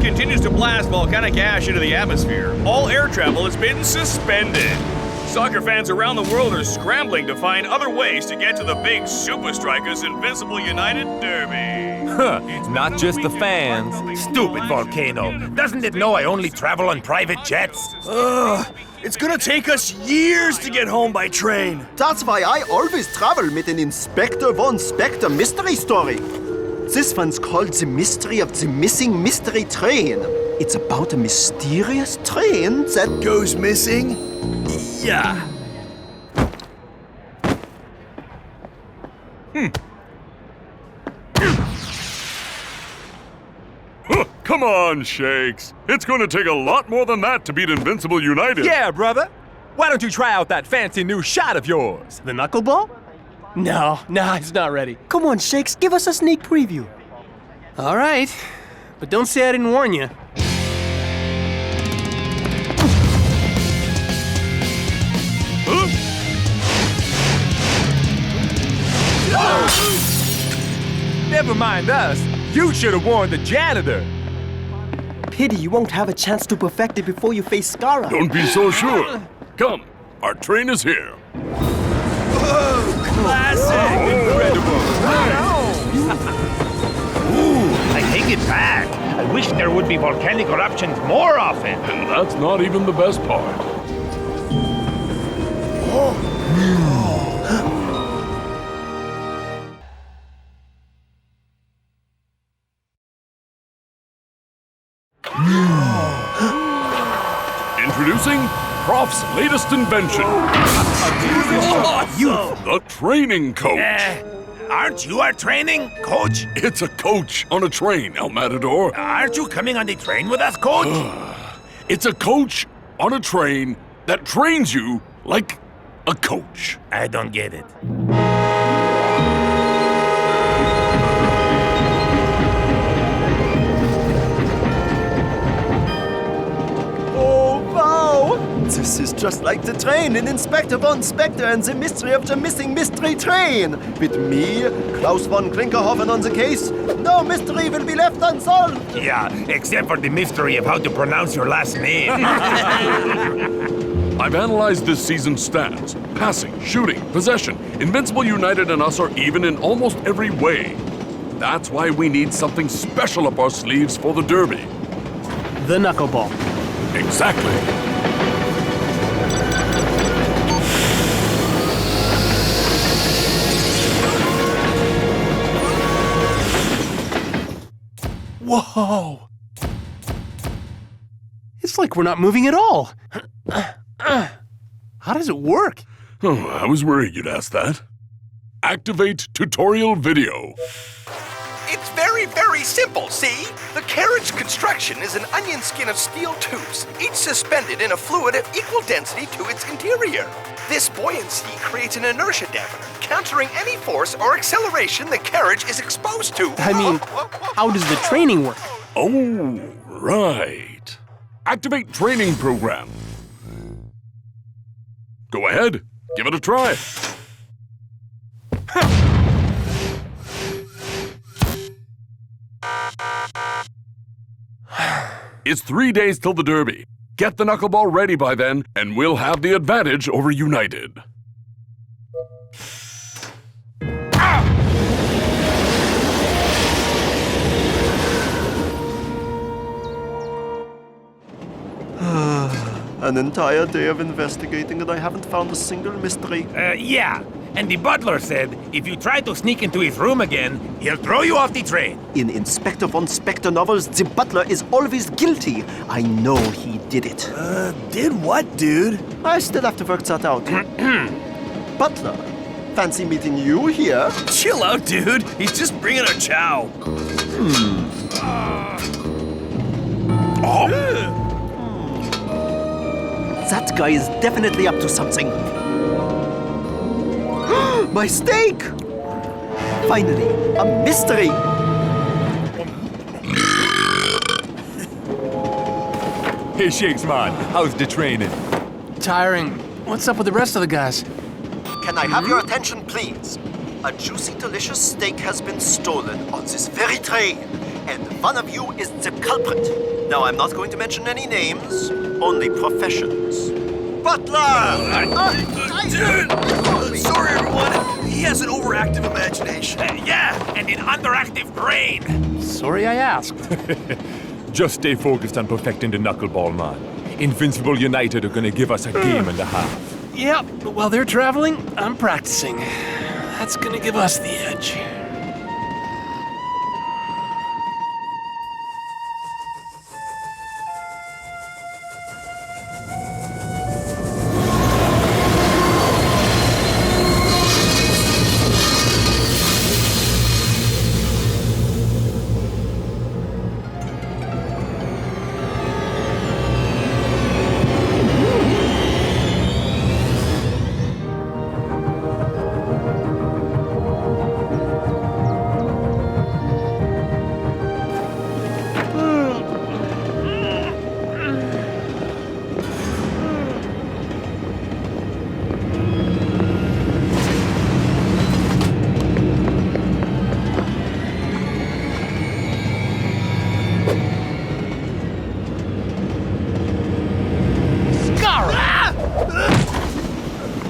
continues to blast volcanic ash into the atmosphere, all air travel has been suspended. Soccer fans around the world are scrambling to find other ways to get to the big Supa Strikas Invincible United derby. Not just the fans. Stupid volcano. Doesn't it know I only travel on private jets? It's gonna take us years to get home by train. That's why I always travel with an Inspector Von Spectre mystery story. This one's called The Mystery of the Missing Mystery Train. It's about a mysterious train that Goes missing? Yeah. Come on, Shakes. It's going to take a lot more than that to beat Invincible United. Yeah, brother. Why don't you try out that fancy new shot of yours? The knuckleball? No, it's not ready. Come on, Shakes, give us a sneak preview. All right, but don't say I didn't warn you. Never mind us. You should have warned the janitor. Pity you won't have a chance to perfect it before you face Skara. Don't be so sure. Come, our train is here. Classic! Incredible. I take it back. I wish there would be volcanic eruptions more often. And that's not even the best part. Introducing Prof's latest invention. The training coach. Aren't you our training coach? It's a coach on a train, El Matador. Aren't you coming on the train with us, coach? It's a coach on a train that trains you like a coach. I don't get it. Oh, wow! This is just like the train in Inspector Von Spectre and the Mystery of the Missing Mystery Train. With me, Klaus von Klinkerhoffen on the case, no mystery will be left unsolved. Yeah, except for the mystery of how to pronounce your last name. I've analyzed this season's stats. Passing, shooting, possession. Invincible United and us are even in almost every way. That's why we need something special up our sleeves for the derby. The knuckleball. Exactly. Whoa! It's like we're not moving at all. How does it work? Oh, I was worried you'd ask that. Activate tutorial video. It's very, very simple, see? The carriage construction is an onion skin of steel tubes, each suspended in a fluid of equal density to its interior. This buoyancy creates an inertia dampener, countering any force or acceleration the carriage is exposed to. I mean, how does the training work? Oh, right. Activate training program. Go ahead, give it a try. It's 3 days till the derby. Get the knuckleball ready by then, and we'll have the advantage over United. An entire day of investigating and I haven't found a single mystery. Yeah, and the butler said if you try to sneak into his room again, he'll throw you off the train. In Inspector Von Spectre novels, the butler is always guilty. I know he did it. Did what, dude? I still have to work that out. Butler, fancy meeting you here? Chill out, dude. He's just bringing a chow. That guy is definitely up to something. My steak! Finally, a mystery! Hey, Shakes, man. How's the training? Tiring. What's up with the rest of the guys? Can I have your attention, please? a juicy, delicious steak has been stolen on this very train, and one of you is the culprit. Now, I'm not going to mention any names, only professions. Butler! Sorry, everyone. He has an overactive imagination. Yeah, and an underactive brain. Sorry I asked. Just stay focused on perfecting the knuckleball, man. Invincible United are gonna give us a game and a half. Yep, but while they're traveling, I'm practicing. That's gonna give us the edge.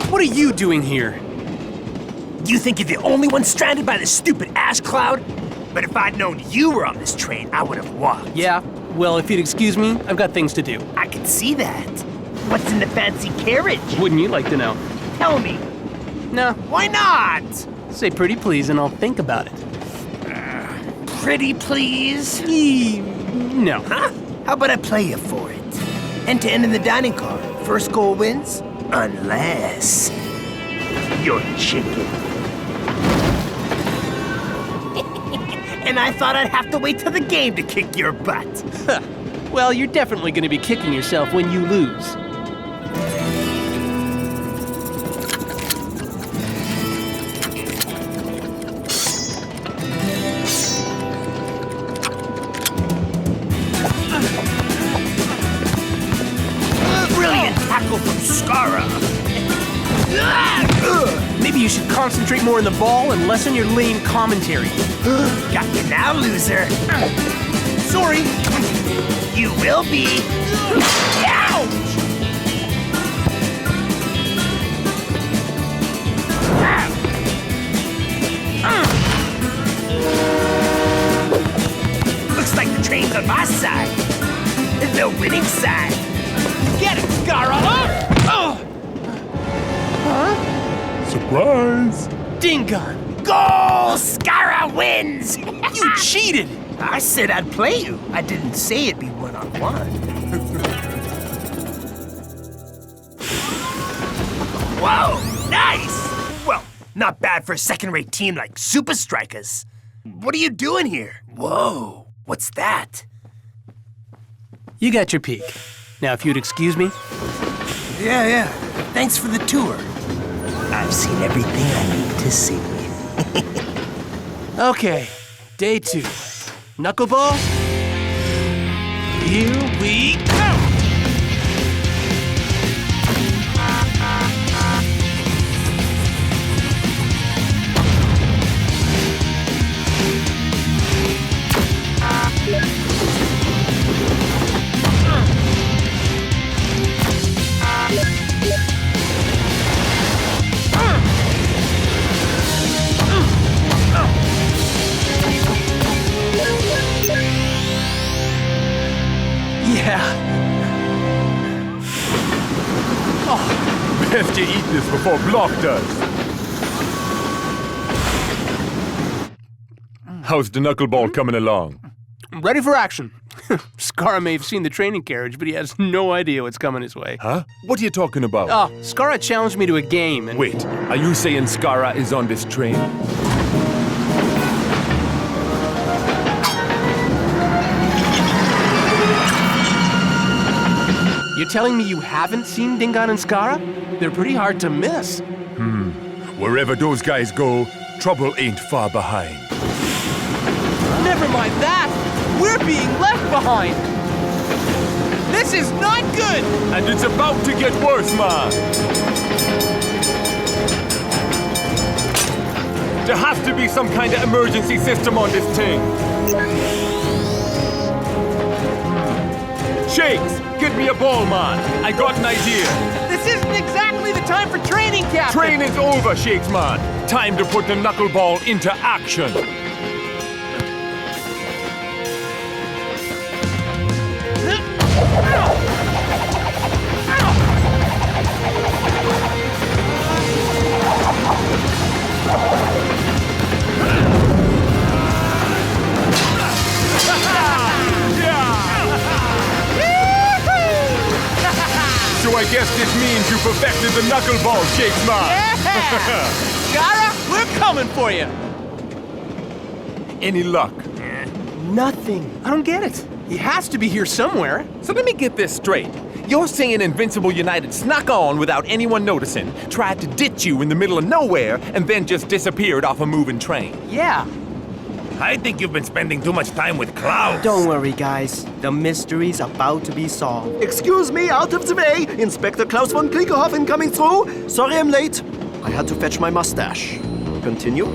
What are you doing here? You think you're the only one stranded by this stupid ash cloud? But if I'd known you were on this train, I would have walked. Yeah, well, if you'd excuse me, I've got things to do. I can see that. What's in the fancy carriage? Wouldn't you like to know? Tell me. No, Why not? say pretty please and I'll think about it. Pretty please? No. Huh? How about I play you for it? End to end in the dining car. First goal wins. Unless you're chicken. And I thought I'd have to wait till the game to kick your butt. Well, you're definitely going to be kicking yourself when you lose. Brilliant tackle from Skara. Maybe you should concentrate more on the ball and less on your lame commentary. Got you now, loser. Sorry. You will be. Ouch! Looks like the train's on my side. The winning side. Get it, Skara! Surprise! Ding gun! Goal! Skara wins! You cheated! I said I'd play you. I didn't say it'd be one-on-one. Whoa! Nice! Well, not bad for a second-rate team like Supa Strikas. What are you doing here? Whoa! What's that? You got your peek. Now, if you'd excuse me. Yeah. Thanks for the tour. I've seen everything I need to see. Okay, day 2. Knuckleball? Here we go! Best you eat this before Block does. How's the knuckleball coming along? Ready for action. Skara may have seen the training carriage, but he has no idea what's coming his way. Huh? What are you talking about? Oh, Skara challenged me to a game and... Wait, are you saying Skara is on this train? You're telling me you haven't seen Dingon and Skara? They're pretty hard to miss. Wherever those guys go, trouble ain't far behind. Never mind that! We're being left behind! This is not good! And it's about to get worse, man! There has to be some kind of emergency system on this thing. Shakes, get me a ball, man. I got an idea. This isn't exactly the time for training, Captain! Training's over, Shakes, man. Time to put the knuckleball into action. So I guess this means you perfected the knuckleball, Shakes, man. Skara, we're coming for you! Any luck? Nothing. I don't get it. He has to be here somewhere. So let me get this straight. You're saying Invincible United snuck on without anyone noticing, tried to ditch you in the middle of nowhere, and then just disappeared off a moving train. Yeah. I think you've been spending too much time with Klaus. Don't worry, guys. The mystery's about to be solved. Excuse me, out of the way! Inspector Klaus von Klinkerhoffen coming through! Sorry I'm late. I had to fetch my mustache. Continue.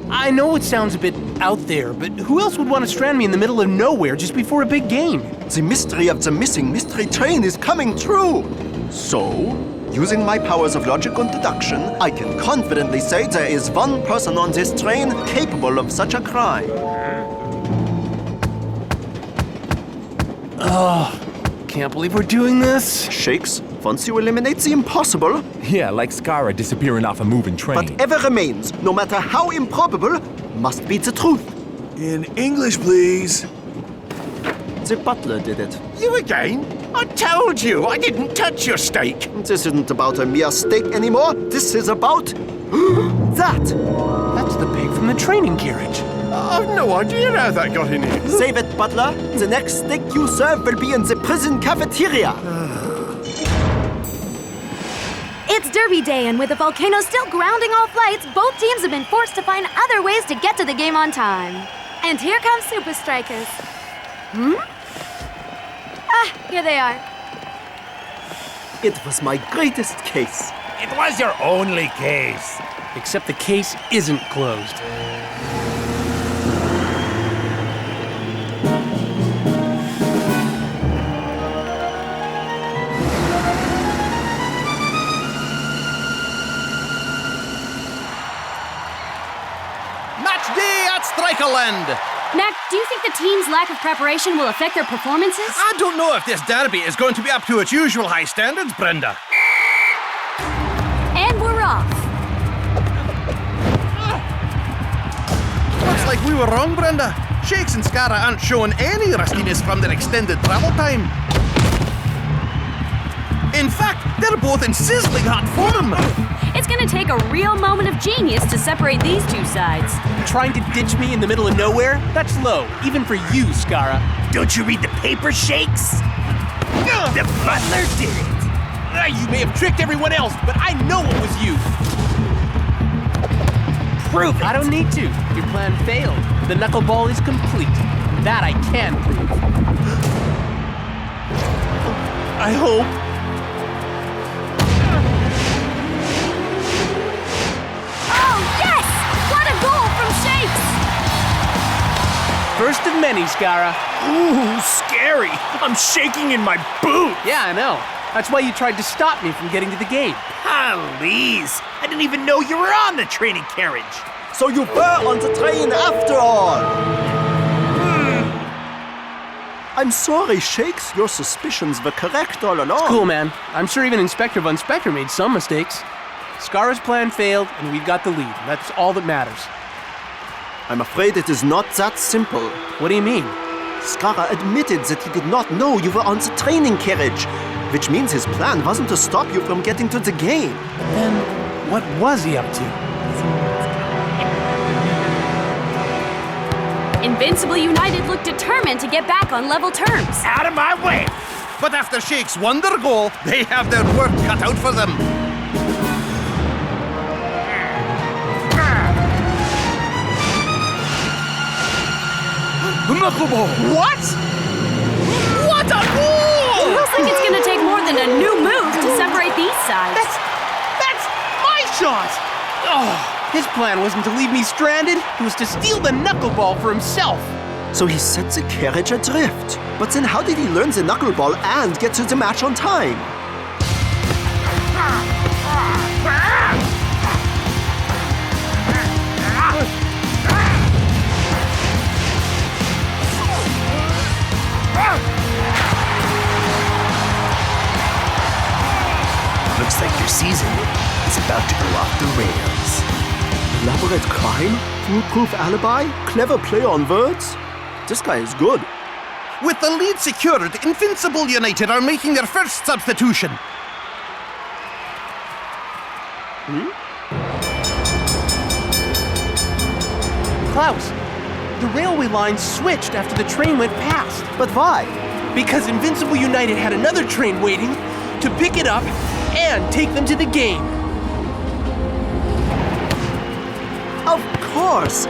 I know it sounds a bit out there, but who else would want to strand me in the middle of nowhere just before a big game? The mystery of the missing mystery train is coming true! So, using my powers of logic and deduction, I can confidently say there is one person on this train capable of such a crime. Can't believe we're doing this. Shakes, once you eliminate the impossible, Yeah, like Skara disappearing off a moving train. whatever remains, no matter how improbable, must be the truth. In English, please. The butler did it. You again? I told you I didn't touch your steak. This isn't about a mere steak anymore. This is about that. That's the pig from the training carriage. I've no idea how that got in here. Save it, butler. The next steak you serve will be in the prison cafeteria. It's Derby Day, and with the volcano still grounding all flights, both teams have been forced to find other ways to get to the game on time. And here comes Supa Strikas. Here they are. It was my greatest case. It was your only case. Except the case isn't closed. Match day at Strikerland. Mac, do you think the team's lack of preparation will affect their performances? I don't know if this derby is going to be up to its usual high standards, Brenda. And we're off. Looks like we were wrong, Brenda. Shakes and Skara aren't showing any rustiness from their extended travel time. In fact, they're both in sizzling hot form. It's gonna take a real moment of genius to separate these two sides. Trying to ditch me in the middle of nowhere? That's low, even for you, Skara. Don't you read the paper, Shakes? The butler did it. You may have tricked everyone else, but I know it was you. Prove it. I don't need to. Your plan failed. The knuckleball is complete. That I can prove. I hope. Oh, yes! What a goal from Shakes! First of many, Skara. Ooh, scary. I'm shaking in my boot. Yeah, I know. That's why you tried to stop me from getting to the game. Please. I didn't even know you were on the training carriage. So you were on the train after all. I'm sorry, Shakes. Your suspicions were correct all along. Cool, man. I'm sure even Inspector Von Spectre made some mistakes. Skara's plan failed, and we've got the lead. That's all that matters. I'm afraid it is not that simple. What do you mean? Skara admitted that he did not know you were on the training carriage, which means his plan wasn't to stop you from getting to the game. Then what was he up to? Invincible United looked determined to get back on level terms. Out of my way. But after Shakes won their goal, they have their work cut out for them. The knuckleball! What? What a goal! Looks like it's gonna take more than a new move to separate these sides. That's my shot! Oh, His plan wasn't to leave me stranded, it was to steal the knuckleball for himself. So he set the carriage adrift. But then how did he learn the knuckleball and get to the match on time? Looks like your season is about to go off the rails. Elaborate crime? Foolproof alibi? Clever play on words? This guy is good. With the lead secured, Invincible United are making their first substitution. Klaus, the railway line switched after the train went past. But why? Because Invincible United had another train waiting to pick it up and take them to the game. Of course!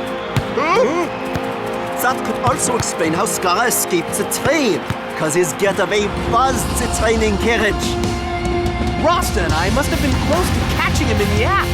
That could also explain how Skara escaped the train, because his getaway was the training carriage. Rasta and I must have been close to catching him in the act.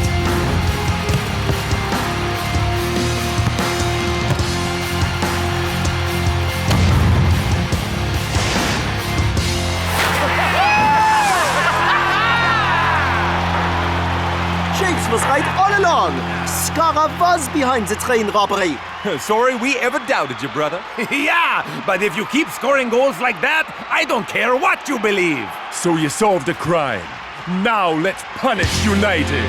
Shakes was right all along. Skara was behind the train robbery. Sorry we ever doubted you, brother. Yeah, but if you keep scoring goals like that, I don't care what you believe. So you solved the crime. Now let's punish United.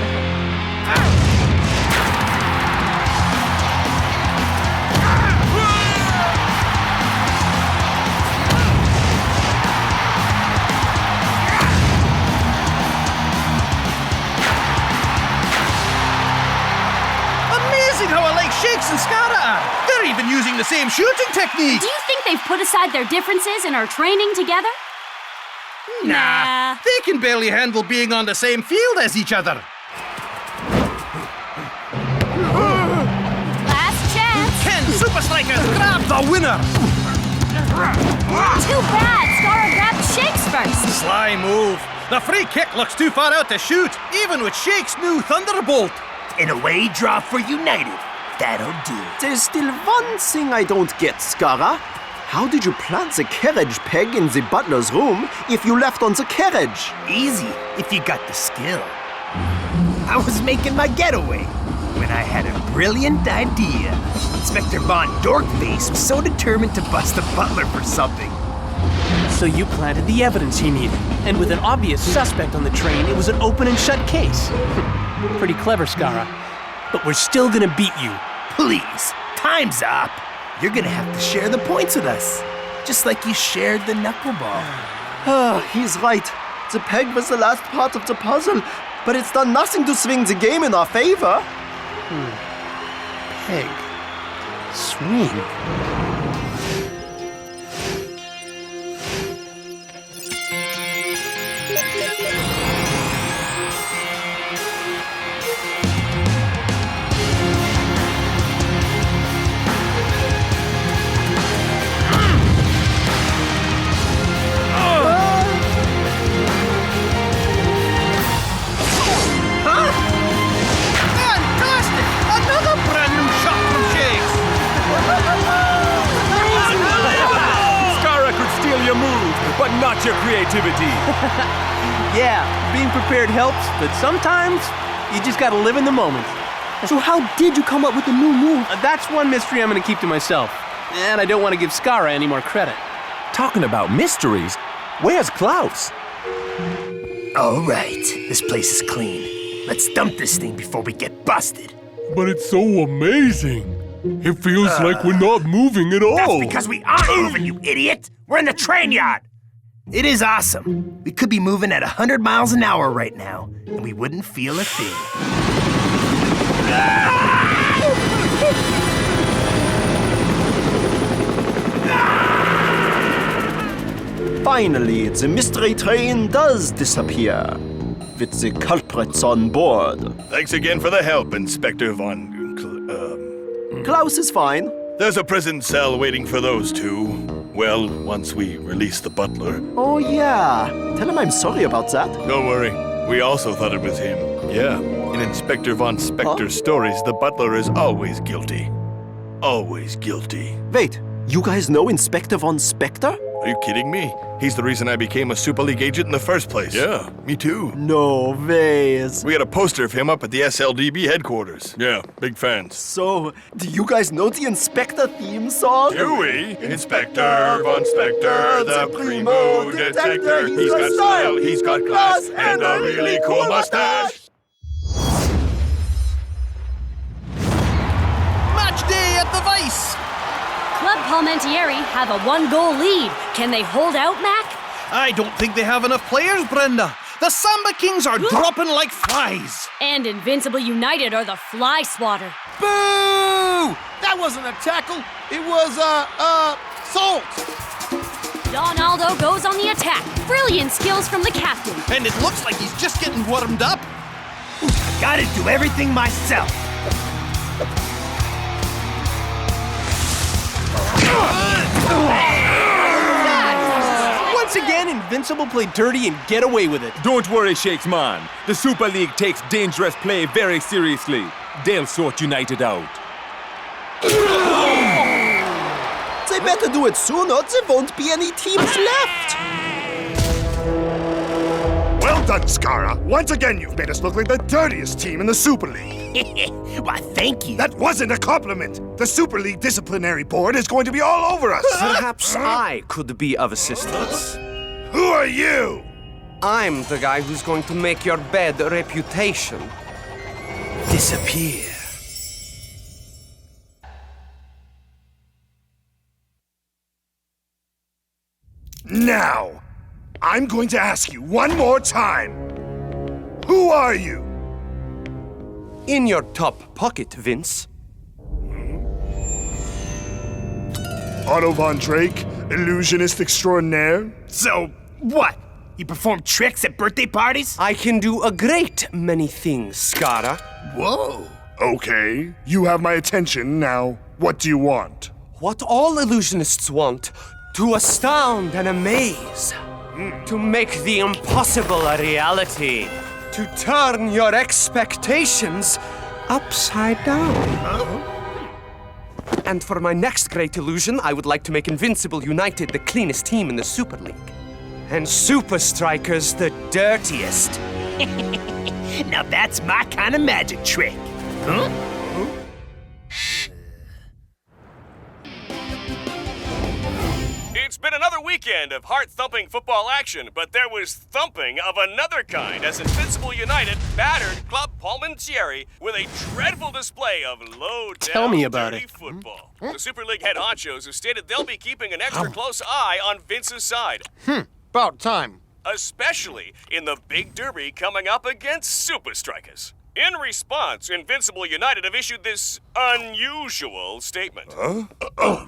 Amazing how alike Shakes and Skara are. They're even using the same shooting technique. Do you think they've put aside their differences and are training together? Nah, they can barely handle being on the same field as each other. Last chance. Can Supa Strikas grab the winner? Too bad. Skara grabbed Shakes first. Sly move. The free kick looks too far out to shoot, even with Shakes' new Thunderbolt. An away draw for United. That'll do. There's still one thing I don't get, Skara. How did you plant the carriage peg in the butler's room if you left on the carriage? Easy, if you got the skill. I was making my getaway when I had a brilliant idea. Inspector Von Dorkface was so determined to bust the butler for something. So you planted the evidence he needed, and with an obvious suspect on the train, it was an open and shut case. Pretty clever, Skara. But we're still gonna beat you. Please, time's up. You're gonna have to share the points with us, just like you shared the knuckleball. He's right. The peg was the last part of the puzzle, but it's done nothing to swing the game in our favor. Peg. Swing. Fantastic! Another brand new shot from Shakes! Skara could steal your moves, but not your creativity. Yeah, being prepared helps, but sometimes you just gotta live in the moment. So how did you come up with the new move? That's one mystery I'm gonna keep to myself. And I don't want to give Skara any more credit. Talking about mysteries, where's Klaus? All right, this place is clean. Let's dump this thing before we get busted. But it's so amazing. It feels like we're not moving at all. That's because we aren't moving, you idiot! We're in the train yard! It is awesome. We could be moving at 100 miles an hour right now, and we wouldn't feel a thing. Finally, the mystery train does disappear, with the culprits on board. Thanks again for the help, Inspector Von... Klaus is fine. There's a prison cell waiting for those two. Well, once we release the butler. Oh yeah, tell him I'm sorry about that. Don't worry, we also thought it was him. Yeah, In Inspector Von Spector's stories, the butler is always guilty. Always guilty. Wait, you guys know Inspector Von Spector? Are you kidding me? He's the reason I became a Super League agent in the first place. Yeah, me too. No ways. We had a poster of him up at the SLDB headquarters. Yeah, big fans. So, do you guys know the Inspector theme song? Do we? Inspector Von Spector, the primo detector. He's got style, he's got class, and a really cool mustache. Match day at the Vice. Club Palmentieri have a 1-goal lead. Can they hold out, Mac? I don't think they have enough players, Brenda. The Samba Kings are dropping like flies. And Invincible United are the fly swatter. Boo! That wasn't a tackle. It was, salt. Donaldo goes on the attack. Brilliant skills from the captain. And it looks like he's just getting warmed up. I gotta do everything myself. Once again, Invincible play dirty and get away with it. Don't worry, Shakes man. The Super League takes dangerous play very seriously. They'll sort United out. They better do it soon or there won't be any teams left. Well done, Skara. Once again, you've made us look like the dirtiest team in the Super League. Why, thank you. That wasn't a compliment. The Super League Disciplinary Board is going to be all over us. Perhaps I could be of assistance. Who are you? I'm the guy who's going to make your bad reputation disappear. Now, I'm going to ask you one more time. Who are you? In your top pocket, Vince. Otto von Drake, illusionist extraordinaire? So, what? You perform tricks at birthday parties? I can do a great many things, Skara. Whoa. Okay, you have my attention. Now, what do you want? What all illusionists want, to astound and amaze. To make the impossible a reality. To turn your expectations upside down. And for my next great illusion, I would like to make Invincible United the cleanest team in the Super League. And Supa Strikas the dirtiest. Now that's my kind of magic trick. Huh? It's been another weekend of heart-thumping football action, but there was thumping of another kind as Invincible United battered Club Palmentieri with a dreadful display of low-down Tell me about dirty it. football. The Super League head honchos have stated they'll be keeping an extra close eye on Vince's side. About time. Especially in the big derby coming up against Supa Strikas. In response, Invincible United have issued this unusual statement.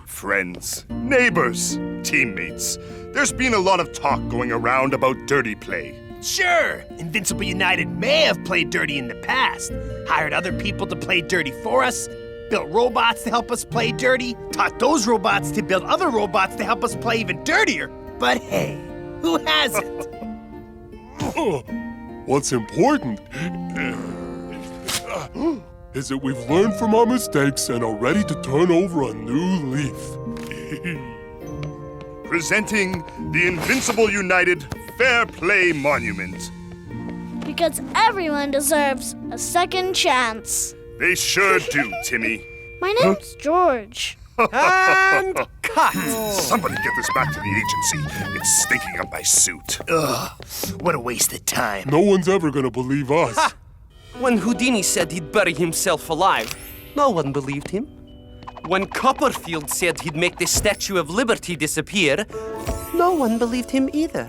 Friends, neighbors, teammates. There's been a lot of talk going around about dirty play. Sure, Invincible United may have played dirty in the past, hired other people to play dirty for us, built robots to help us play dirty, taught those robots to build other robots to help us play even dirtier. But hey, who hasn't? What's important is that we've learned from our mistakes and are ready to turn over a new leaf. Presenting the Invincible United Fair Play Monument. Because everyone deserves a second chance. They sure do, Timmy. My name's George. And cut! Somebody get this back to the agency. It's stinking up my suit. Ugh, what a waste of time. No one's ever gonna believe us. Ha! When Houdini said he'd bury himself alive, no one believed him. When Copperfield said he'd make the Statue of Liberty disappear, no one believed him either.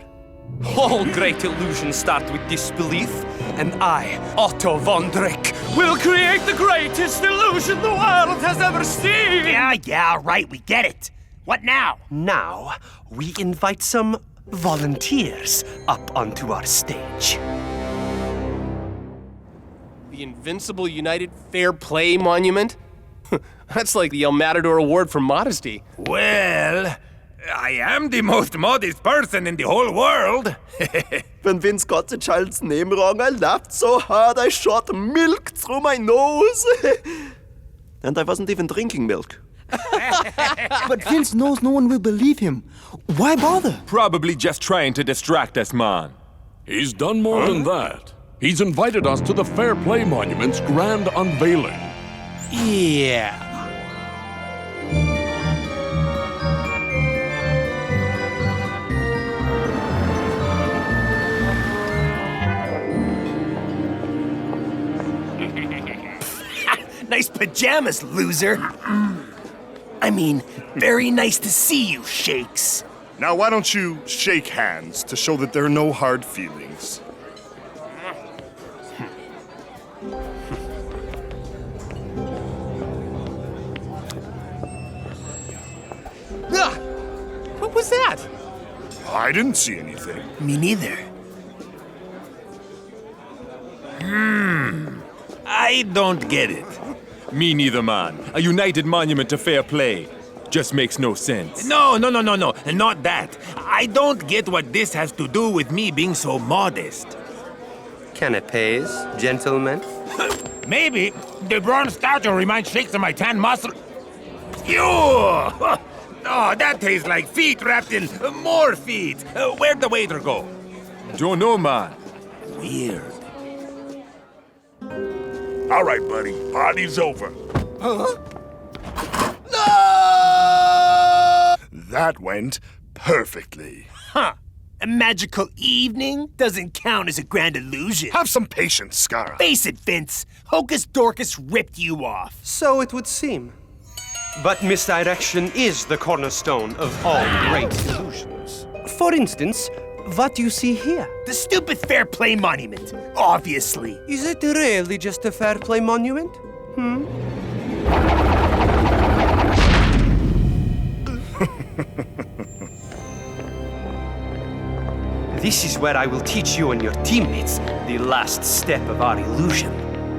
All great illusions start with disbelief, and I, Otto von Drake, will create the greatest illusion the world has ever seen! Yeah, right, we get it. What now? Now, we invite some volunteers up onto our stage. The Invincible United Fair Play Monument? That's like the El Matador Award for modesty. Well, I am the most modest person in the whole world. When Vince got the child's name wrong, I laughed so hard I shot milk through my nose. And I wasn't even drinking milk. But Vince knows no one will believe him. Why bother? Probably just trying to distract us, man. He's done more than that. He's invited us to the Fair Play Monument's grand unveiling. Yeah. Nice pajamas, loser. I mean, very nice to see you, Shakes. Now, why don't you shake hands to show that there are no hard feelings? What was that? I didn't see anything. Me neither. I don't get it. Me neither, man. A united monument to fair play. Just makes no sense. No, not that. I don't get what this has to do with me being so modest. Canapes, gentlemen. Maybe the bronze statue reminds Shakes of my tan muscle. Ew! Oh, that tastes like feet wrapped in more feet. Where'd the waiter go? Don't know, man. Weird. All right, buddy. Party's over. Huh? That went perfectly. Huh. A magical evening doesn't count as a grand illusion. Have some patience, Skara. Face it, Vince. Hocus Dorcas ripped you off. So it would seem. But misdirection is the cornerstone of all great illusions. For instance, what do you see here? The stupid Fair Play Monument, obviously. Is it really just a Fair Play Monument? This is where I will teach you and your teammates the last step of our illusion.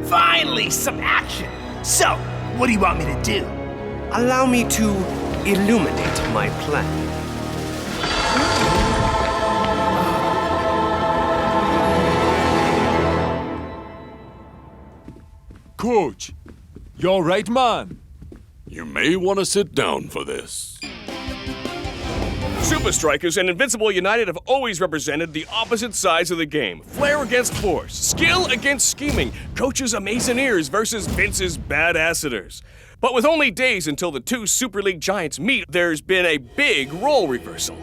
Finally, some action. So, what do you want me to do? Allow me to illuminate my plan. Coach, you all right, man? You may want to sit down for this. Supa Strikas and Invincible United have always represented the opposite sides of the game. Flair against force, skill against scheming, coaches Amazoneers versus Vince's badasseters. But with only days until the two Super League giants meet, there's been a big role reversal.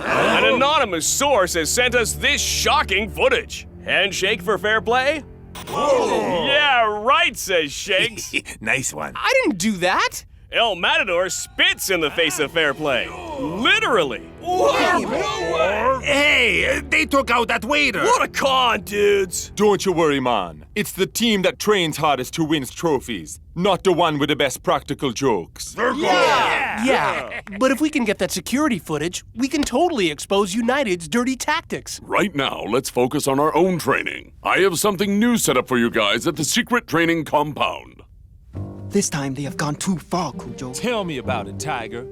An anonymous source has sent us this shocking footage. Handshake for fair play? Whoa. Yeah, right, says Shakes. Nice one. I didn't do that. El Matador spits in the face of fair play. Literally. Hey, they took out that waiter. What a con, dudes. Don't you worry, man. It's the team that trains hardest who wins trophies, not the one with the best practical jokes. Yeah, but if we can get that security footage, we can totally expose United's dirty tactics. Right now, let's focus on our own training. I have something new set up for you guys at the secret training compound. This time they have gone too far, Cujo. Tell me about it, Tiger.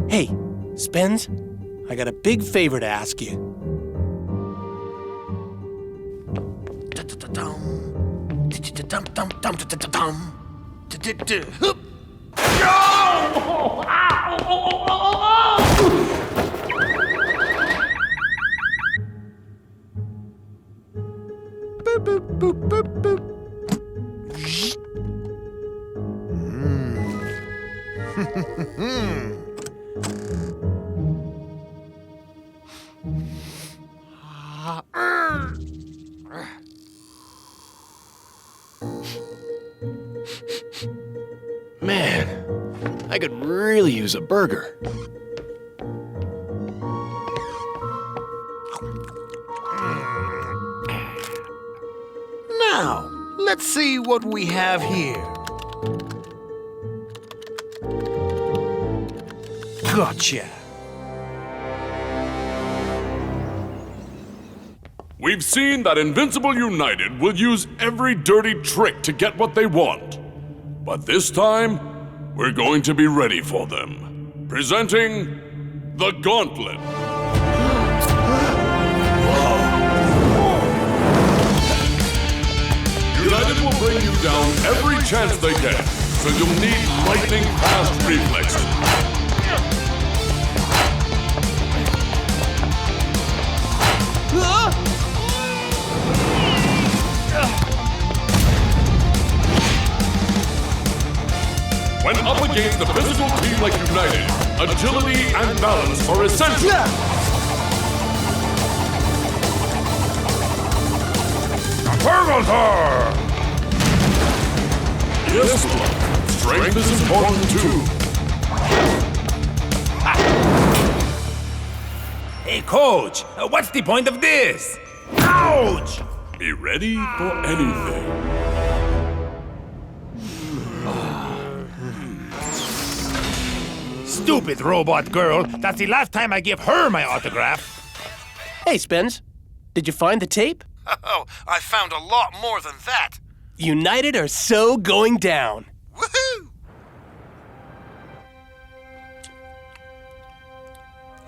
Hey, Spence, I got a big favor to ask you. Boop, boop, boop, boop, boop. Man, I could really use a burger. Now, let's see what we have here. Gotcha. We've seen that Invincible United will use every dirty trick to get what they want. But this time, we're going to be ready for them. Presenting the Gauntlet. United will bring you down every chance they get, so you'll need lightning-fast reflexes. When up against a physical team like United, agility and balance are essential. Yes, Lord. Strength is important too. Hey, Coach, what's the point of this? Ouch! Be ready for anything. Stupid robot girl. That's the last time I give her my autograph. Hey, Spence. Did you find the tape? Oh, I found a lot more than that. United are so going down. Woohoo!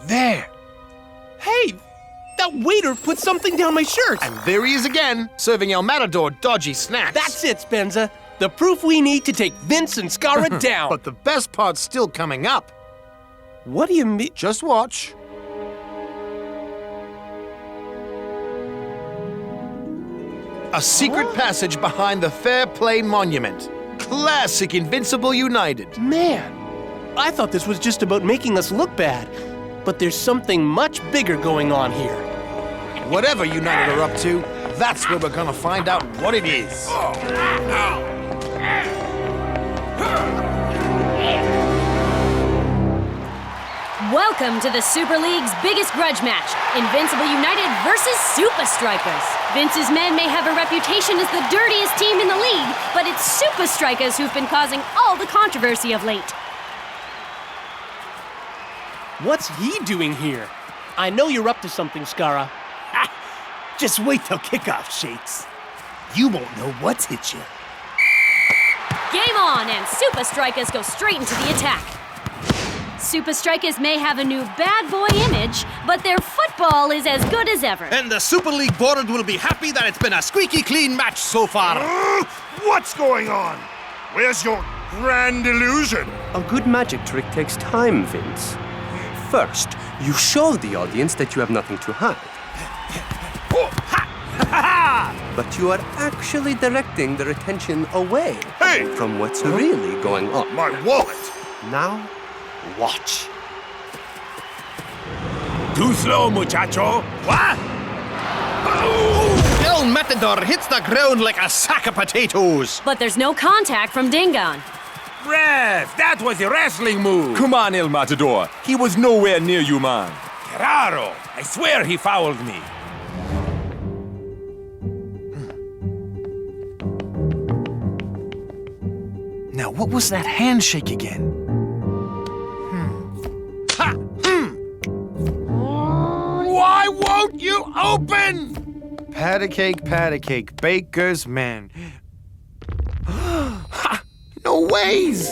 There. Hey, that waiter put something down my shirt. And there he is again, serving El Matador dodgy snacks. That's it, Spenza. The proof we need to take Vince and Scarra down. But the best part's still coming up. What do you mean? Just watch. A secret passage behind the Fair Play Monument. Classic Invincible United. Man, I thought this was just about making us look bad. But there's something much bigger going on here. Whatever United are up to, that's where we're gonna find out what it is. Welcome to the Super League's biggest grudge match, Invincible United versus Supa Strikas. Vince's men may have a reputation as the dirtiest team in the league, but it's Supa Strikas who've been causing all the controversy of late. What's he doing here? I know you're up to something, Scarra. Just wait till kickoff, Shakes. You won't know what's hit you. Game on, and Supa Strikas go straight into the attack. Supa Strikas may have a new bad boy image, but their football is as good as ever. And the Super League board will be happy that it's been a squeaky clean match so far. What's going on? Where's your grand illusion? A good magic trick takes time, Vince. First, you show the audience that you have nothing to hide. But you are actually directing their attention away from what's really going on. My wallet! Now, watch. Too slow, muchacho. What? El Matador hits the ground like a sack of potatoes. But there's no contact from Dingon. Ref, that was a wrestling move. Come on, El Matador. He was nowhere near you, man. Claro. I swear he fouled me. Now, what was that handshake again? Why won't you open? Patty cake, baker's man. No ways!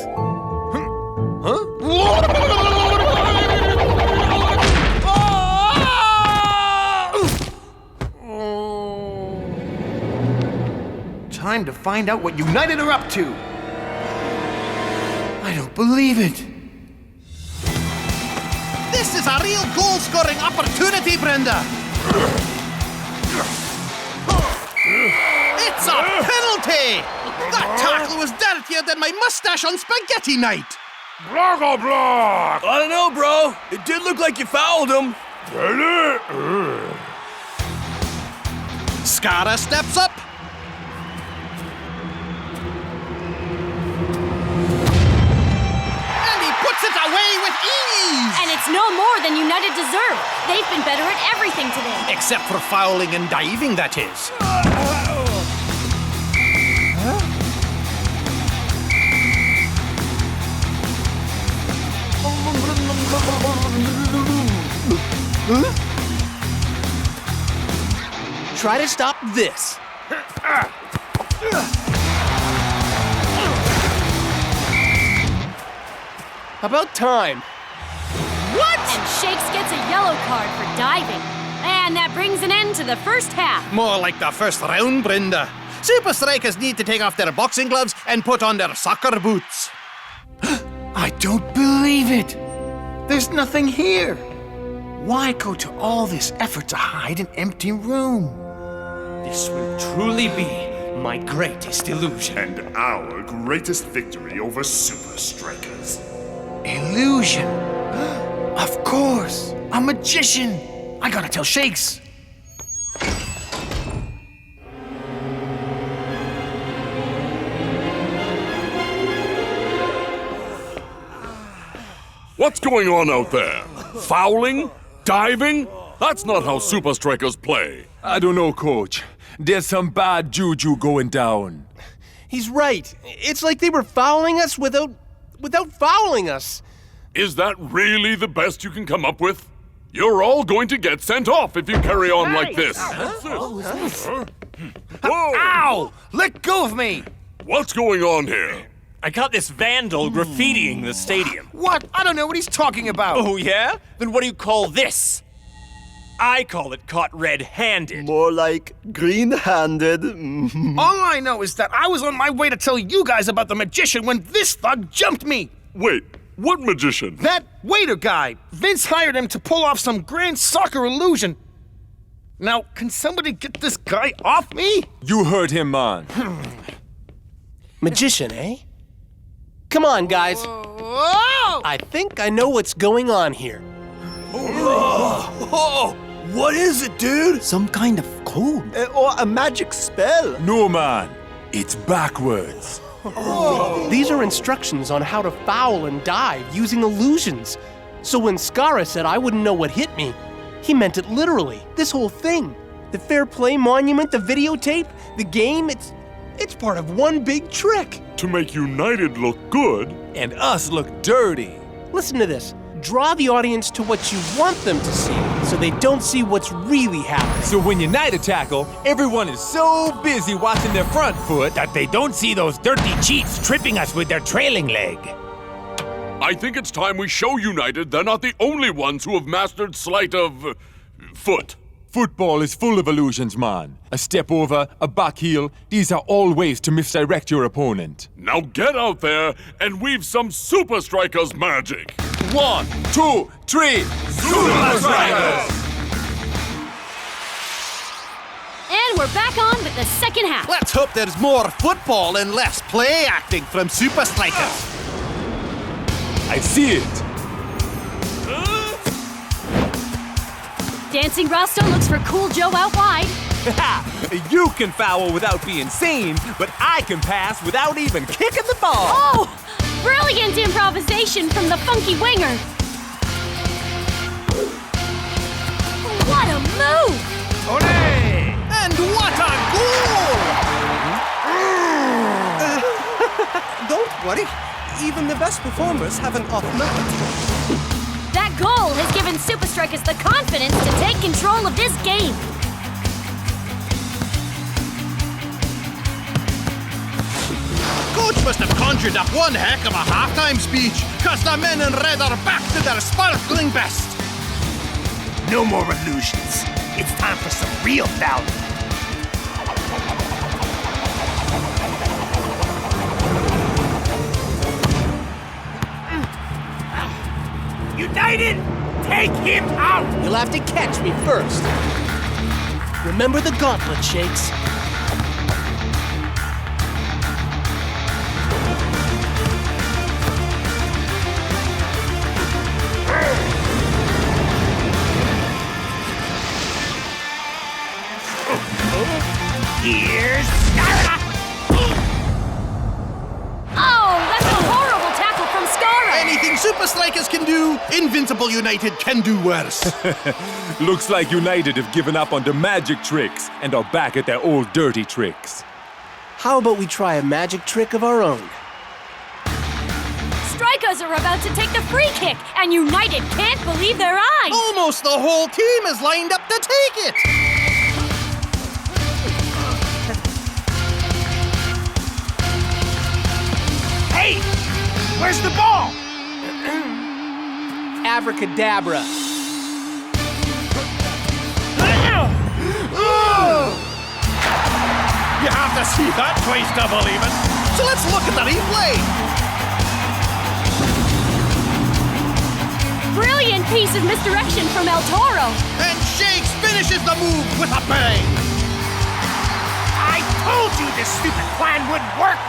Time to find out what United are up to. I don't believe it. This is a real goal-scoring opportunity, Brenda. It's a penalty! That tackle was dirtier than my mustache on spaghetti night. Block. I don't know, bro. It did look like you fouled him. Scarra steps up. And he puts it away with ease. And it's no more than United deserve. They've been better at everything today. Except for fouling and diving, that is. Try to stop this. About time. What? And Shakes gets a yellow card for diving. And that brings an end to the first half. More like the first round, Brenda. Supa Strikas need to take off their boxing gloves and put on their soccer boots. I don't believe it. There's nothing here. Why go to all this effort to hide an empty room? This will truly be my greatest illusion. And our greatest victory over Supa Strikas. Illusion. Of course. A magician. I gotta tell Shakes. What's going on out there? Fouling? Diving? That's not how Supa Strikas play. I don't know, Coach. There's some bad juju going down. He's right. It's like they were fouling us without fouling us. Is that really the best you can come up with? You're all going to get sent off if you carry on like this. Whoa! Ow! Let go of me! What's going on here? I caught this vandal graffitiing the stadium. What? I don't know what he's talking about. Oh, yeah? Then what do you call this? I call it caught red-handed. More like green-handed. All I know is that I was on my way to tell you guys about the magician when this thug jumped me. Wait, what magician? That waiter guy. Vince hired him to pull off some grand soccer illusion. Now, can somebody get this guy off me? You heard him, man. Magician, eh? Come on, guys. Whoa! I think I know what's going on here. Oh, what is it, dude? Some kind of code. Or a magic spell. No, man. It's backwards. These are instructions on how to foul and dive using illusions. So when Skara said I wouldn't know what hit me, he meant it literally. This whole thing. The Fair Play Monument, the videotape, the game, it's part of one big trick. To make United look good. And us look dirty. Listen to this. Draw the audience to what you want them to see, so they don't see what's really happening. So when United tackle, everyone is so busy watching their front foot that they don't see those dirty cheats tripping us with their trailing leg. I think it's time we show United they're not the only ones who have mastered Sleight of Foot. Football is full of illusions, man. A step over, a back heel, these are all ways to misdirect your opponent. Now get out there and weave some Supa Strikas magic. 1, 2, 3, Supa Strikas! And we're back on with the second half. Let's hope there's more football and less play acting from Supa Strikas. I see it. Dancing Rosto looks for Cool Joe out wide. You can foul without being seen, but I can pass without even kicking the ball. Oh! Brilliant improvisation from the funky winger. What a move! Olé! And what a goal! Don't worry. Even the best performers have an off moment. That goal has given Supa Strikas the confidence to take control of this game. Coach must have conjured up one heck of a halftime speech, cause the men in red are back to their sparkling best. No more illusions. It's time for some real fouling. United, take him out! You'll have to catch me first. Remember the gauntlet, Shakes. Here's Oh, that's a horrible tackle from Skara! anything Supa Strikas can do, Invincible United can do worse. Looks like United have given up on the magic tricks and are back at their old dirty tricks. How about we try a magic trick of our own? Strikas are about to take the free kick, and United can't believe their eyes! Almost the whole team is lined up to take it! Hey! Where's the ball? abracadabra. You have to see that twice to believe it. So let's look at the replay. Brilliant piece of misdirection from El Toro. And Shakes finishes the move with a bang. I told you this stupid plan wouldn't work.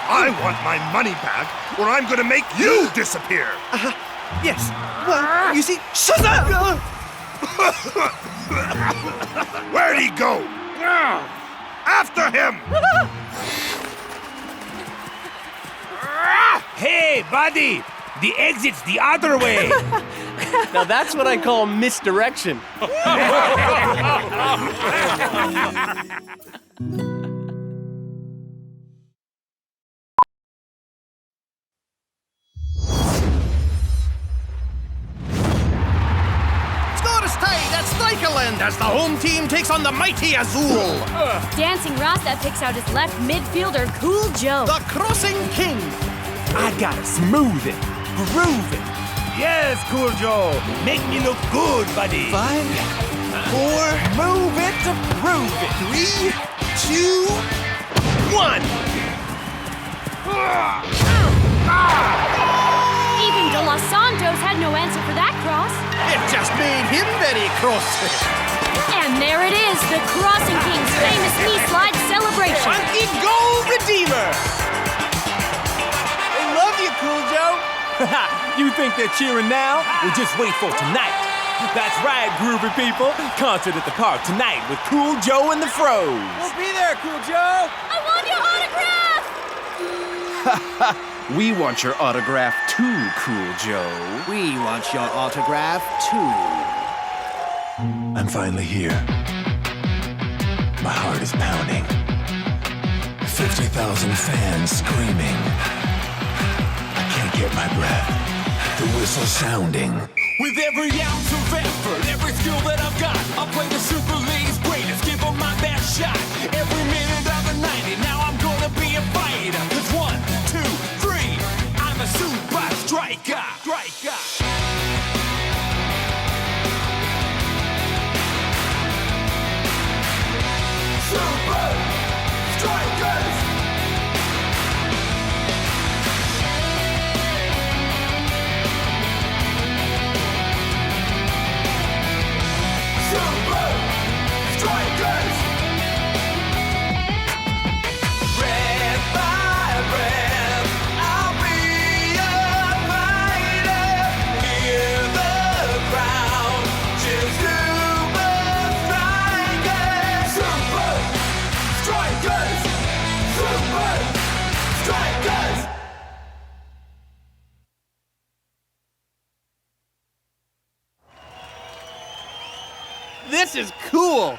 I want my money back, or I'm gonna make you disappear. Yes. Well, you see, shut up! Where'd he go? After him! Hey, buddy! The exit's the other way! Now that's what I call misdirection. At Strikerland as the home team takes on the mighty Azul. Dancing Rasta picks out his left midfielder, Cool Joe. The Crossing King. I gotta smooth it, groove it. Yes, Cool Joe. Make me look good, buddy. 5, 4, move it to prove it. 3, 2, 1. Even De Los Santos had no answer for that cross. It just made him very cross. And there it is, the Crossing King's famous knee slide celebration. Funky goal redeemer. They love you, Cool Joe. You think they're cheering now? Well, just wait for tonight. That's right, groovy people. Concert at the park tonight with Cool Joe and the Froze. We'll be there, Cool Joe. I want your autograph! We want your autograph too, Cool Joe. We want your autograph, too. I'm finally here. My heart is pounding. 50,000 fans screaming. I can't get my breath. The whistle sounding. With every ounce of effort, every skill that I've got, I'll play the Super League's greatest, give them my best shot. Every minute of the 90, now I'm gonna be a fighter. 'Cause 1, 2, 3, I'm a Supa Striker. Supa Strikas! Supa Strikas! Red by red, I'll be a fighter. Hear the crowd cheer Supa Strikas! Supa Strikas! Supa Strikas! This is cool.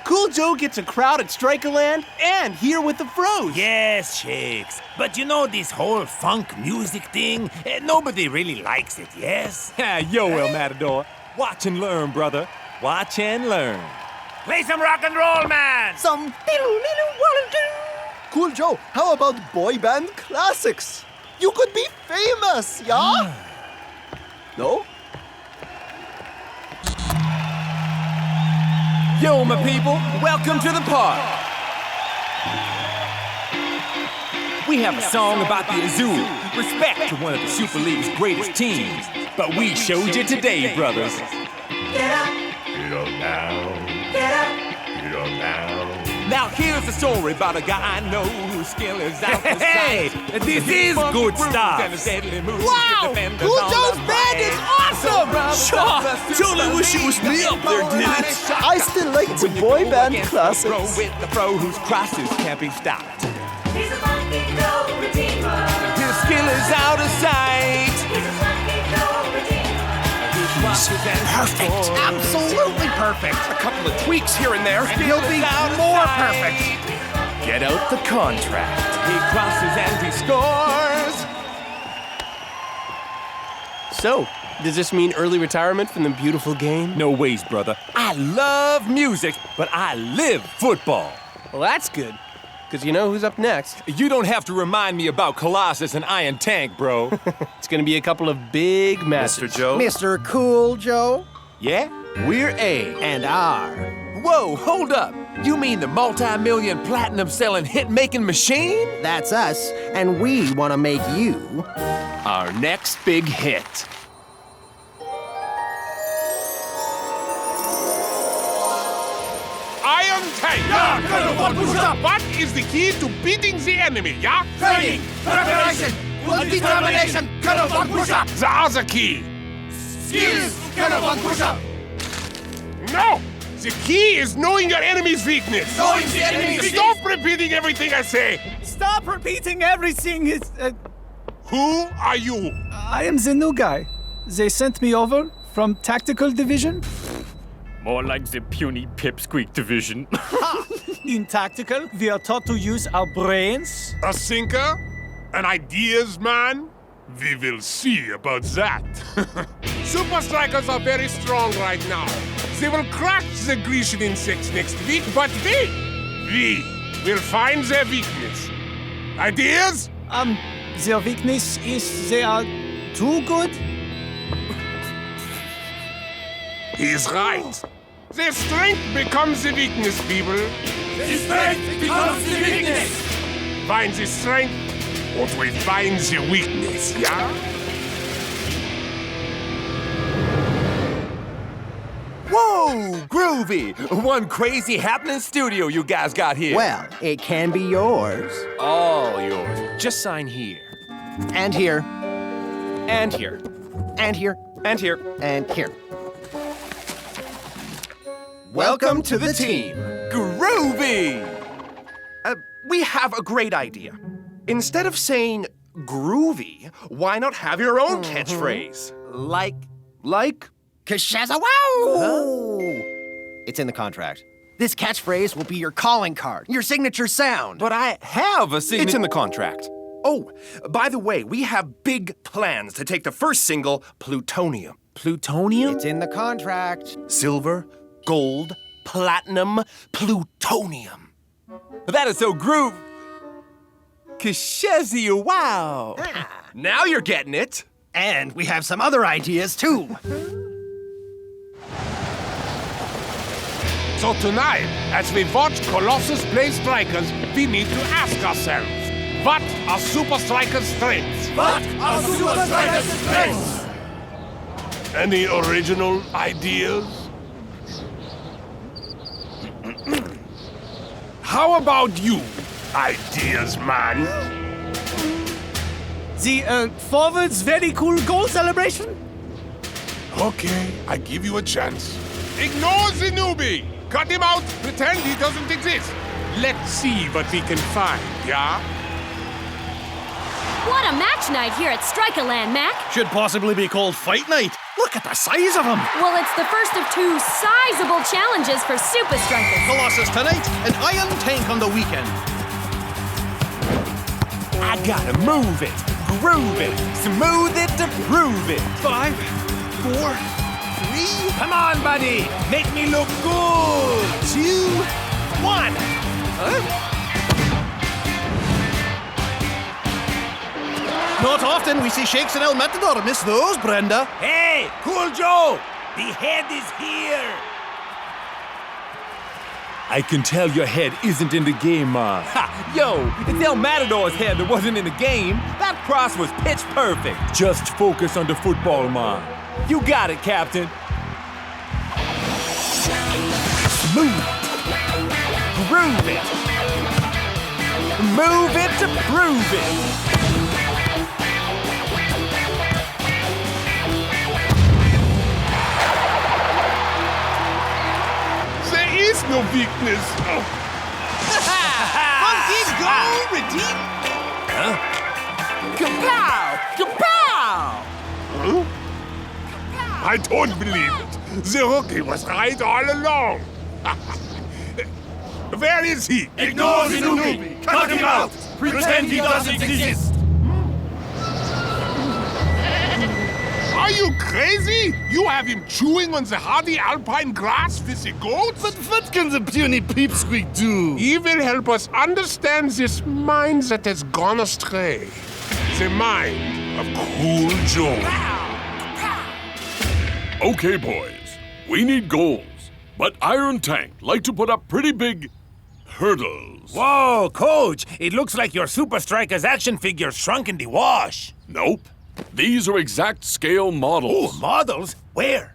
Cool Joe gets a crowd at Strikerland and here with the Froze. Yes, Shakes. But you know this whole funk music thing? Nobody really likes it, yes? Yo, El Matador. Watch and learn, brother. Watch and learn. Play some rock and roll, man! Some Cool Joe, how about boy band classics? You could be famous, yeah? No? Yo, my people, welcome to the park. We have a song about the Azul. Respect to one of the Super League's greatest teams. But we showed you today, brothers. Get up. Get up now. Get up. Get up now. Now here's a story about a guy I know whose skill is out to Hey, sight. this is good stuff. Wow! Cool Joe's band is awesome! Sure, totally wish it was me up there, did it? I still like the boy band classics. With the Fro whose crosses can't be stopped. He's a funky goal redeemer. His skill is out of sight. He's a funky goal redeemer. Perfect. Absolutely perfect. A couple of tweaks here and there, And he'll be more perfect. Get out the contract. He crosses and he scores. So, does this mean early retirement from the beautiful game? No ways, brother. I love music, but I live football. Well, that's good. because you know who's up next. You don't have to remind me about Colossus and Iron Tank, bro. It's gonna be a couple of big matches. Mr. Joe? Mr. Cool Joe? Yeah? We're A. And R. Whoa, hold up. You mean the multi-million platinum-selling hit-making machine? That's us, and we want to make you our next big hit. Iron Tank! Yeah, What is the key to beating the enemy, yeah? Training, preparation, and determination, push-up. The other key. Skills, push-up. No! The key is knowing your enemy's weakness. Knowing the enemy's weakness. Stop repeating everything I say. Stop repeating everything. Who are you? I am the new guy. They sent me over from Tactical Division. More like the puny pipsqueak division. In Tactical, we are taught to use our brains. A thinker? An ideas man? We will see about that. Supa Strikas are very strong right now. They will crush the Grecian insects next week, but we will find their weakness. Ideas? Their weakness is they are too good. He's right. Their strength becomes the weakness, people. The strength becomes the weakness. Find the strength, or we find the weakness, yeah? Whoa, groovy! One crazy happening studio you guys got here. Well, it can be yours. All yours. Just sign here. And here. And here. And here. And here. And here. Welcome to the team. Groovy! We have a great idea. Instead of saying groovy, why not have your own catchphrase? Like? Kashaza wow! Oh. It's in the contract. This catchphrase will be your calling card, your signature sound. But I have a signature. It's in the contract. Oh, by the way, we have big plans to take the first single, Plutonium. Plutonium? It's in the contract. Silver, gold, platinum, plutonium. That is so groove. Kashezi, wow. Now you're getting it. And we have some other ideas, too. So tonight, as we watch Colossus play Strikers, we need to ask ourselves, what are Supa Strikas' strengths? What are Supa Strikas' strengths? Any original ideas? How about you, ideas man? The forward's very cool goal celebration. Okay, I give you a chance. Ignore the newbie. Cut him out. Pretend he doesn't exist. Let's see what we can find, yeah? What a match night here at Strikerland, Mac. Should possibly be called Fight Night. Look at the size of him. Well, it's the first of two sizable challenges for Supa Strikas. Colossus tonight and Iron Tank on the weekend. I gotta move it, groove it, smooth it to prove it. 5, 4, 3. Come on, buddy. Make me look good. 2, 1. Not often we see Shakes and El Matador. Miss those, Brenda. Hey, Cool Joe. The head is here. I can tell your head isn't in the game, Ma. Ha! Yo, it's El Matador's head that wasn't in the game. That cross was pitch perfect. Just focus on the football, Ma. You got it, Captain. Smooth it. Groove it. Move it to prove it. There is no weakness. Monkey go, redeem. Huh? Kapow! Kapow! Huh? I don't believe it. The rookie was right all along. Where is he? Ignore the newbie. Cut him out. Pretend he doesn't exist. Are you crazy? You have him chewing on the hardy alpine grass with the goats? But what can the puny peepsqueak do? He will help us understand this mind that has gone astray. The mind of Cool Joe. Okay, boys. We need goals. But Iron Tank like to put up pretty big hurdles. Whoa, Coach! It looks like your Supa Strikas action figure shrunk in the wash. Nope. These are exact scale models. Oh, models? Where?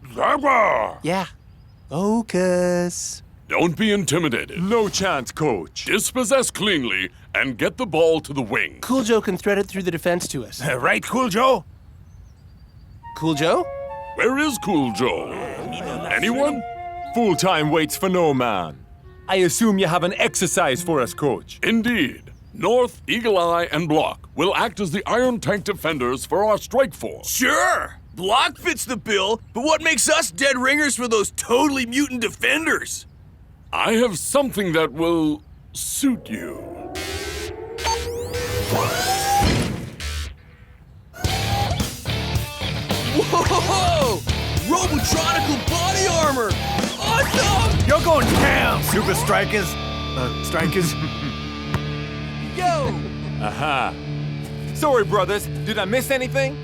Yeah. Focus. Don't be intimidated. No chance, Coach. Dispossess cleanly and get the ball to the wing. Cool Joe can thread it through the defense to us. Right, Cool Joe? Cool Joe? Where is Cool Joe? Anyone? Full time waits for no man. I assume you have an exercise for us, Coach. Indeed. North, Eagle Eye, and Block will act as the Iron Tank defenders for our strike force. Sure! Block fits the bill, but what makes us dead ringers for those totally mutant defenders? I have something that will suit you. Whoa! Robotronical body armor! Awesome! You're going down, Supa Strikas. Strikers. Yo! Aha. Sorry, brothers. Did I miss anything?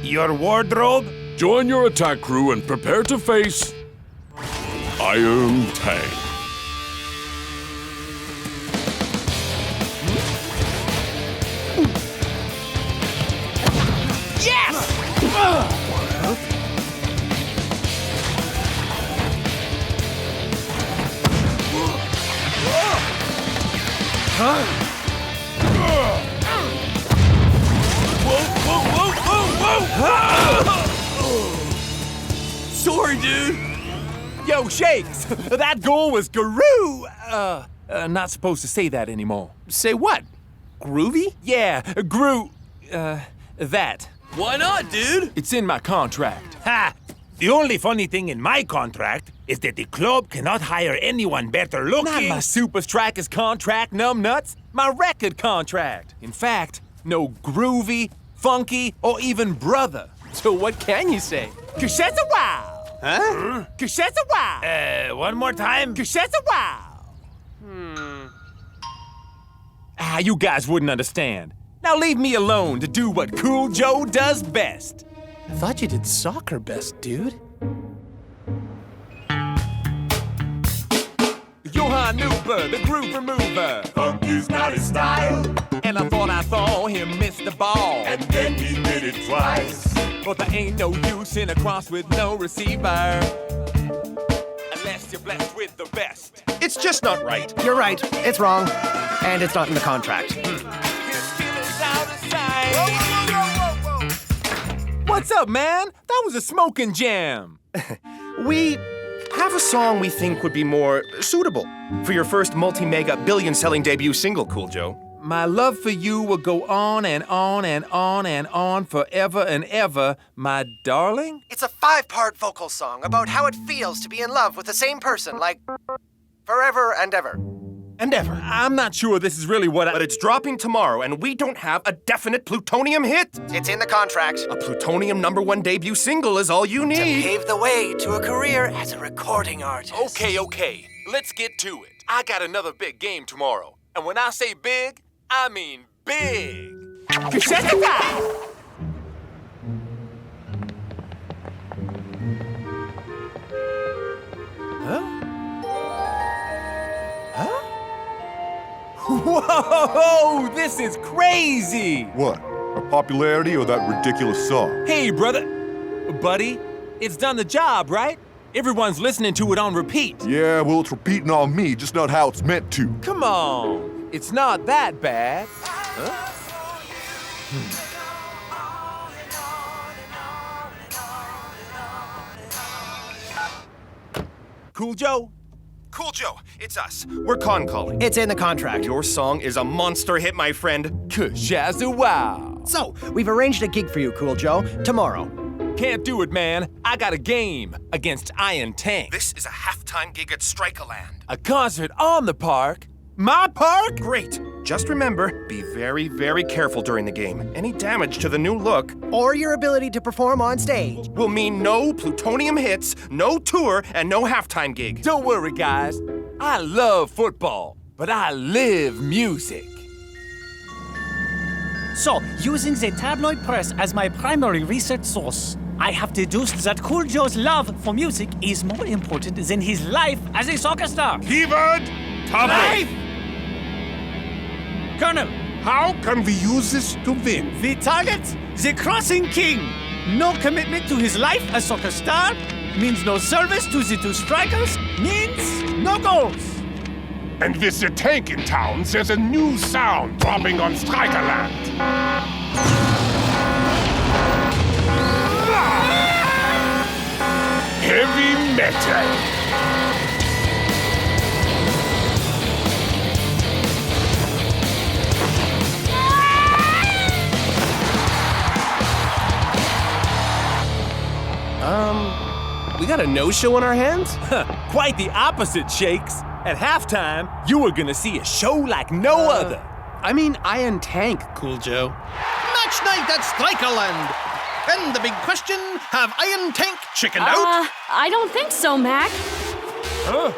Your wardrobe? Join your attack crew and prepare to face Iron Tank. Yes! Sorry, dude. Yo, Shakes! That goal was guru! Not supposed to say that anymore. Say what? Groovy? Yeah, that. Why not, dude? It's in my contract. Ha! The only funny thing in my contract is that the club cannot hire anyone better looking. Not my Supa Strikas contract, numbnuts. My record contract. In fact, no groovy, funky, or even brother. So what can you say? Kusheta wow! Huh? Kusheta wow! One more time. Kusheta wow! You guys wouldn't understand. Now leave me alone to do what Cool Joe does best. I thought you did soccer best, dude. Johan Nooper, the groove remover. Funky's not his style. And I thought him miss the ball. And then he did it twice. But there ain't no use in a cross with no receiver. Unless you're blessed with the best. It's just not right. You're right. It's wrong. And it's not in the contract. What's up, man? That was a smoking jam. We have a song we think would be more suitable for your first multi-mega billion-selling debut single, Cool Joe. My love for you will go on and on and on and on forever and ever, my darling. It's a 5-part vocal song about how it feels to be in love with the same person, like forever and ever. And ever. I'm not sure this is really what But it's dropping tomorrow, and we don't have a definite plutonium hit. It's in the contract. A plutonium #1 debut single is all you need. To pave the way to a career as a recording artist. Okay. Let's get to it. I got another big game tomorrow. And when I say big, I mean big. Whoa! This is crazy! What? Our popularity or that ridiculous song? Hey, brother. Buddy, it's done the job, right? Everyone's listening to it on repeat. Yeah, well, it's repeating on me, just not how it's meant to. Come on. It's not that bad. Huh? Cool Joe? Cool Joe, it's us. We're con calling. It's in the contract. Your song is a monster hit, my friend. Wow. So, we've arranged a gig for you, Cool Joe, tomorrow. Can't do it, man. I got a game against Iron Tank. This is a halftime gig at Strikaland. A concert on the park. My park? Great. Just remember, be very, very careful during the game. Any damage to the new look or your ability to perform on stage will mean no plutonium hits, no tour, and no halftime gig. Don't worry, guys. I love football, but I live music. So, using the tabloid press as my primary research source, I have deduced that Cool Joe's love for music is more important than his life as a soccer star. Keyword, Life! Colonel, how can we use this to win? the target, the crossing king. No commitment to his life as soccer star means no service to the two strikers, means no goals. And with the tank in town, there's a new sound dropping on Strikerland. Heavy metal. We got a no-show on our hands? Quite the opposite, Shakes. At halftime, you were gonna see a show like no other. I mean, Iron Tank, Cool Joe. Match night at Strikerland. And the big question, have Iron Tank chickened out? I don't think so, Mac. Huh?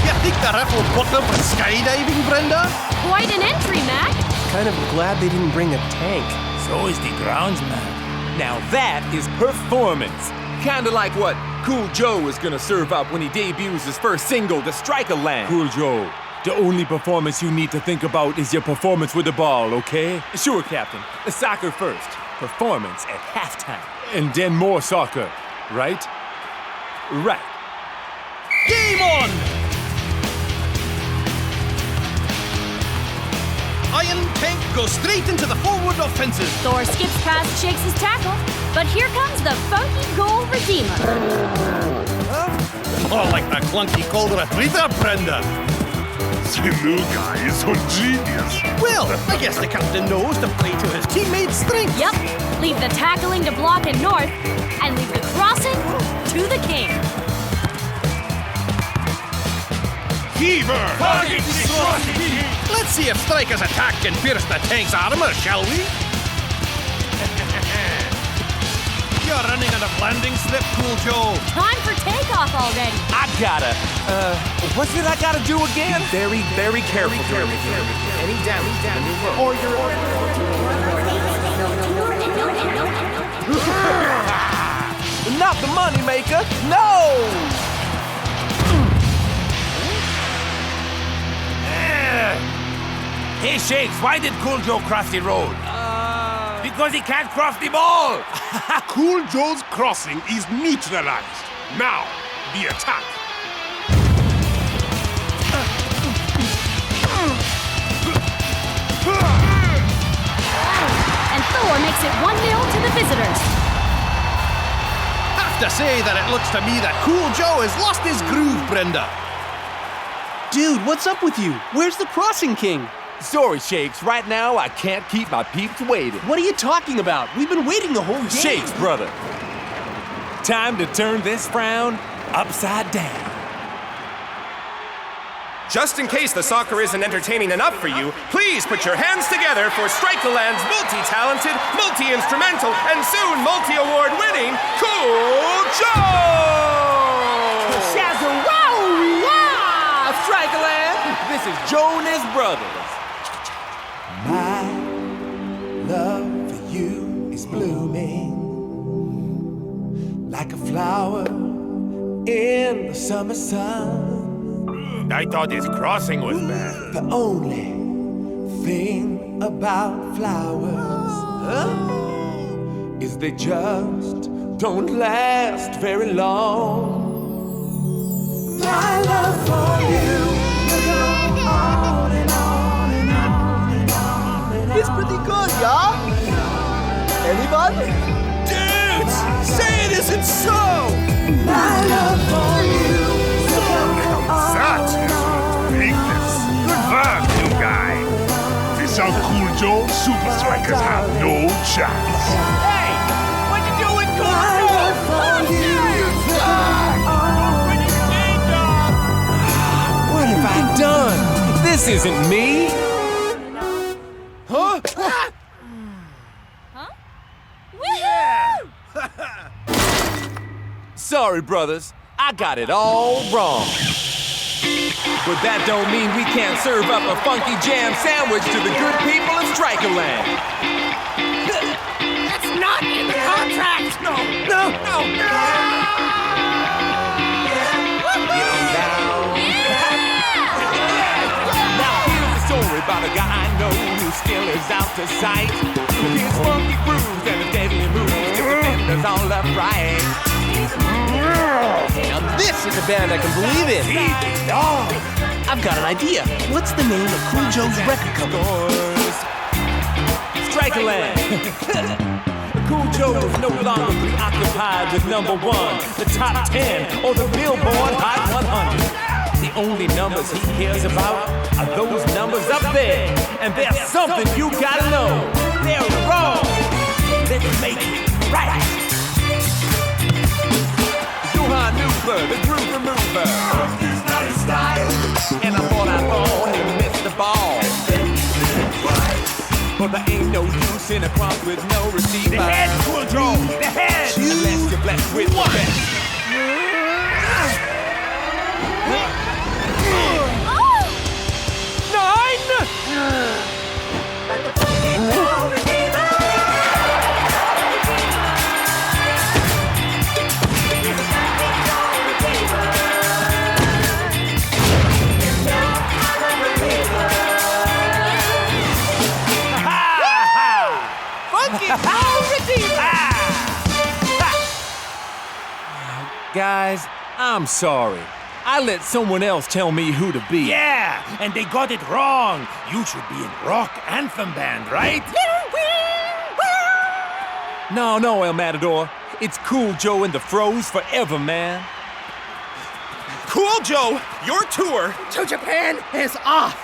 You think the ref will book them for skydiving, Brenda? Quite an entry, Mac. Kind of glad they didn't bring a tank. So is the groundsman. Now that is performance. Kinda like what Cool Joe is gonna serve up when he debuts his first single, The Strikerland. Cool Joe, the only performance you need to think about is your performance with the ball, okay? Sure, Captain. Soccer first. Performance at halftime. And then more soccer, right? Right. Game on! Iron Tank goes straight into the forward offensive. Thor skips past Shakes' tackle, but here comes the funky goal redeemer. More like the clunky cold retriever, Brenda. The new guy is so genius. Well, I guess the captain knows to play to his teammates' strengths. Yep. Leave the tackling to block and North, and leave the crossing to the king. Fever! Let's see if Striker's attack can pierce the tank's armor, shall we? You're running on a landing slip, Cool Joe. Time for takeoff already. I gotta, what's it I gotta do again? Very, very careful. Any damage to the new look. or your... Not the moneymaker, no! Hey, Shakes, why did Cool Joe cross the road? Because he can't cross the ball! Cool Joe's crossing is neutralized. Now, the attack. And Thor makes it 1-0 to the visitors. Have to say that it looks to me that Cool Joe has lost his groove, Brenda. Dude, what's up with you? Where's the crossing king? Sorry, Shakes. Right now, I can't keep my peeps waiting. What are you talking about? We've been waiting the whole game. Shakes, brother. Time to turn this frown upside down. Just in case the soccer isn't entertaining enough for you, please put your hands together for Strikerland's multi-talented, multi-instrumental, and soon multi-award-winning Cool Joe! Shazza-wow! Strikerland! This is Jonas Brothers. My love for you is blooming like a flower in the summer sun. I thought his crossing was bad. The only thing about flowers is they just don't last very long. My love for you will go on and on and on and on and on. It's pretty good, yeah? Anyone? Dudes, say it isn't so! My love for you will go on. That is weakness. Good work, new guy. Without Cool Joe, Supa Strikas have no chance. Hey! What you doing, Cool Joe? My love for you will go on. done. This isn't me. Huh? Sorry, brothers. I got it all wrong. But that don't mean we can't serve up a funky jam sandwich to the good people of Strikerland. That's not in the contract! No! Now here's a story about a guy I know whose skill is out to sight. His funky grooves and his deadly moves keep the vendors all upright. Now this is a band I can believe in. I've got an idea. What's the name of Cool Joe's record company? Strikerland. Cool Joe is no longer preoccupied with number 1, the top 10, or the Billboard Hot 100. The only numbers he cares about are those numbers up there. And there's something you gotta know. They're wrong. Let's make it right. The groove remover. It's not his style. And I thought he missed the ball. But there ain't no use in a crop with no receiver. The head, Cool Joe. The head. Unless you're blessed with the best. 9. Guys, I'm sorry. I let someone else tell me who to be. Yeah, and they got it wrong. You should be in rock anthem band, right? No, El Matador. It's Cool Joe and the Froze forever, man. Cool Joe, your tour to Japan is off.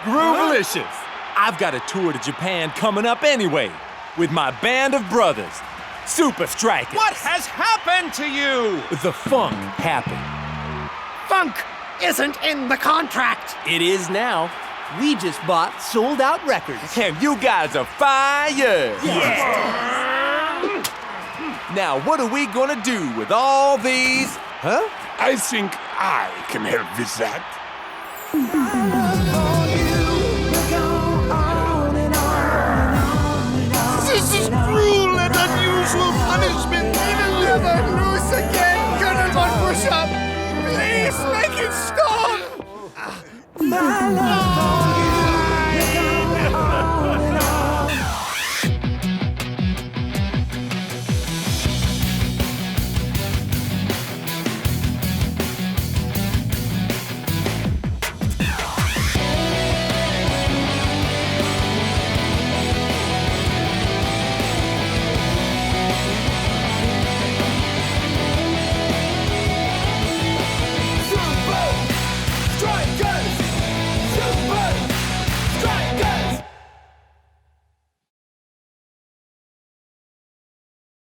Groovelicious. I've got a tour to Japan coming up anyway, with my band of brothers, Supa Strikas. What has happened to you? The funk happened. Funk isn't in the contract. It is now. We just bought Sold Out Records. And you guys are fire. Yeah. Now, what are we gonna do with all these? Huh? I think I can help with that. This is cruel and unusual punishment. Even